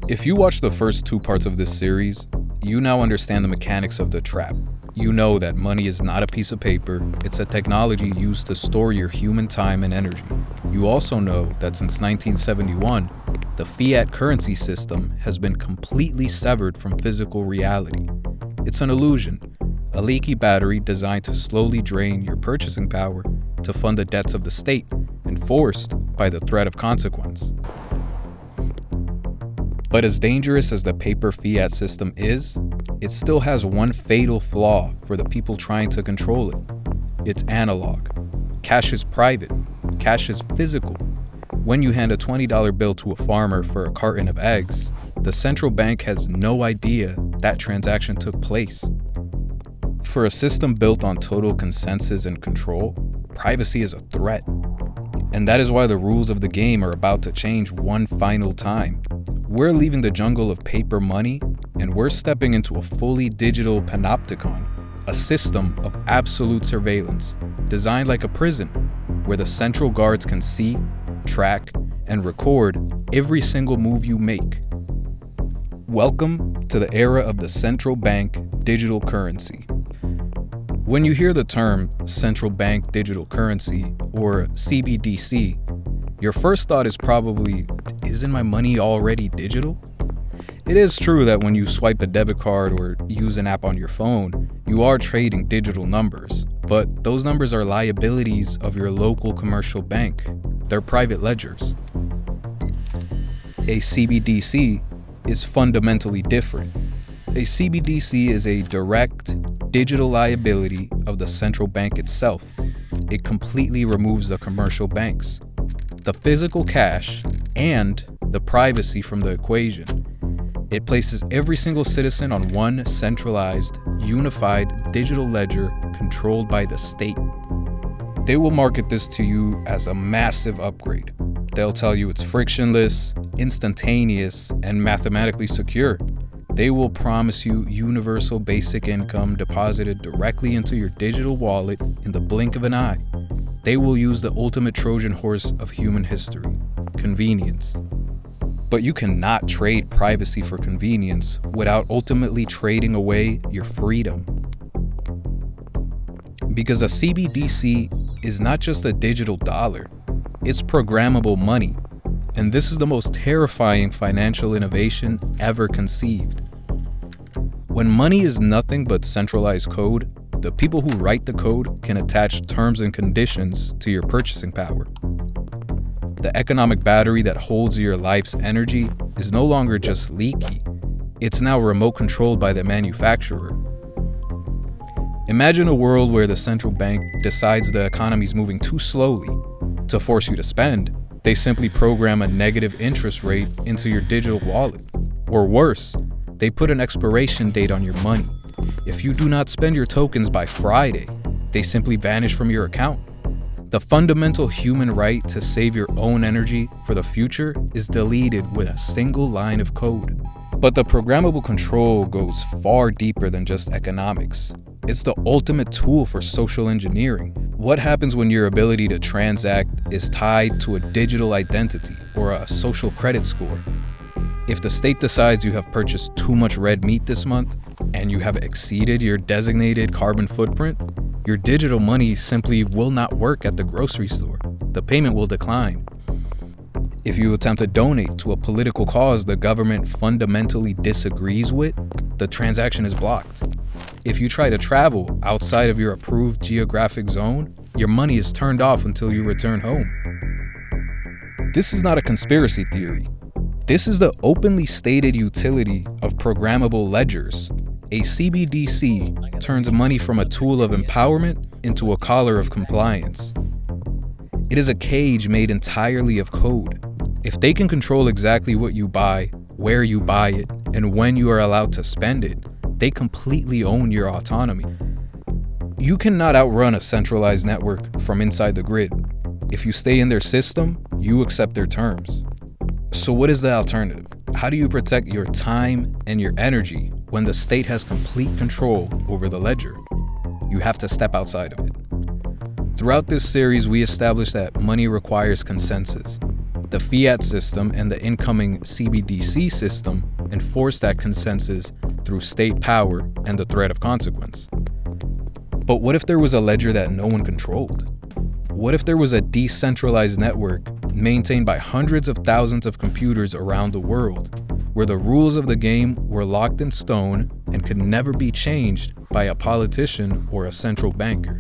If you watch the first two parts of this series, you now understand the mechanics of the trap. You know that money is not a piece of paper, it's a technology used to store your human time and energy. You also know that since 1971, the fiat currency system has been completely severed from physical reality. It's an illusion, a leaky battery designed to slowly drain your purchasing power to fund the debts of the state, enforced by the threat of consequence. But as dangerous as the paper fiat system is, it still has one fatal flaw for the people trying to control it. It's analog. Cash is private. Cash is physical. When you hand a $20 bill to a farmer for a carton of eggs, the central bank has no idea that transaction took place. For a system built on total consensus and control, privacy is a threat. And that is why the rules of the game are about to change one final time. We're leaving the jungle of paper money, and we're stepping into a fully digital panopticon, a system of absolute surveillance, designed like a prison, where the central guards can see, track, and record every single move you make. Welcome to the era of the central bank digital currency. When you hear the term central bank digital currency, or CBDC, your first thought is probably, isn't my money already digital? It is true that when you swipe a debit card or use an app on your phone, you are trading digital numbers, but those numbers are liabilities of your local commercial bank. They're private ledgers. A CBDC is fundamentally different. A CBDC is a direct digital liability of the central bank itself. It completely removes the commercial banks, the physical cash, and the privacy from the equation. It places every single citizen on one centralized, unified digital ledger controlled by the state. They will market this to you as a massive upgrade. They'll tell you it's frictionless, instantaneous, and mathematically secure. They will promise you universal basic income deposited directly into your digital wallet in the blink of an eye. They will use the ultimate Trojan horse of human history, convenience. But you cannot trade privacy for convenience without ultimately trading away your freedom. Because a CBDC is not just a digital dollar, it's programmable money. And this is the most terrifying financial innovation ever conceived. When money is nothing but centralized code, the people who write the code can attach terms and conditions to your purchasing power. The economic battery that holds your life's energy is no longer just leaky. It's now remote controlled by the manufacturer. Imagine a world where the central bank decides the economy is moving too slowly to force you to spend. They simply program a negative interest rate into your digital wallet. Or worse, they put an expiration date on your money. If you do not spend your tokens by Friday, they simply vanish from your account. The fundamental human right to save your own energy for the future is deleted with a single line of code. But the programmable control goes far deeper than just economics. It's the ultimate tool for social engineering. What happens when your ability to transact is tied to a digital identity or a social credit score? If the state decides you have purchased too much red meat this month and you have exceeded your designated carbon footprint, your digital money simply will not work at the grocery store. The payment will decline. If you attempt to donate to a political cause the government fundamentally disagrees with, the transaction is blocked. If you try to travel outside of your approved geographic zone, your money is turned off until you return home. This is not a conspiracy theory. This is the openly stated utility of programmable ledgers. A CBDC turns money from a tool of empowerment into a collar of compliance. It is a cage made entirely of code. If they can control exactly what you buy, where you buy it, and when you are allowed to spend it, they completely own your autonomy. You cannot outrun a centralized network from inside the grid. If you stay in their system, you accept their terms. So what is the alternative? How do you protect your time and your energy when the state has complete control over the ledger? You have to step outside of it. Throughout this series, we established that money requires consensus. The fiat system and the incoming CBDC system enforce that consensus through state power and the threat of consequence. But what if there was a ledger that no one controlled? What if there was a decentralized network maintained by hundreds of thousands of computers around the world, where the rules of the game were locked in stone and could never be changed by a politician or a central banker?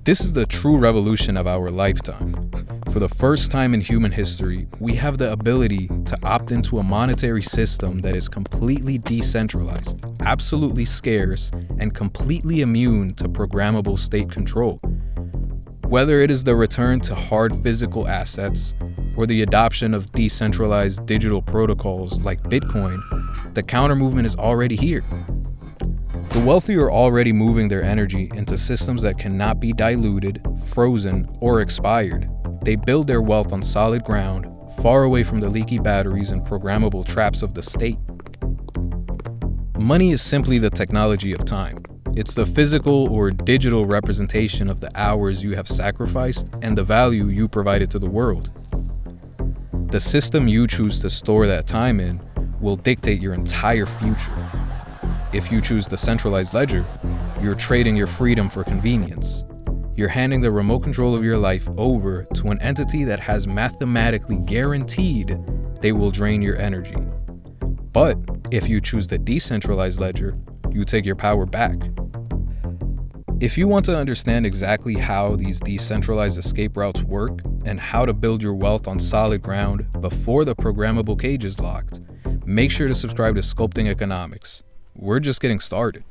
This is the true revolution of our lifetime. For the first time in human history, we have the ability to opt into a monetary system that is completely decentralized, absolutely scarce, and completely immune to programmable state control. Whether it is the return to hard physical assets or the adoption of decentralized digital protocols like Bitcoin, the counter movement is already here. The wealthy are already moving their energy into systems that cannot be diluted, frozen, or expired. They build their wealth on solid ground, far away from the leaky batteries and programmable traps of the state. Money is simply the technology of time. It's the physical or digital representation of the hours you have sacrificed and the value you provided to the world. The system you choose to store that time in will dictate your entire future. If you choose the centralized ledger, you're trading your freedom for convenience. You're handing the remote control of your life over to an entity that has mathematically guaranteed they will drain your energy. But if you choose the decentralized ledger, you take your power back. If you want to understand exactly how these decentralized escape routes work and how to build your wealth on solid ground before the programmable cage is locked, make sure to subscribe to Sculpting Economics. We're just getting started.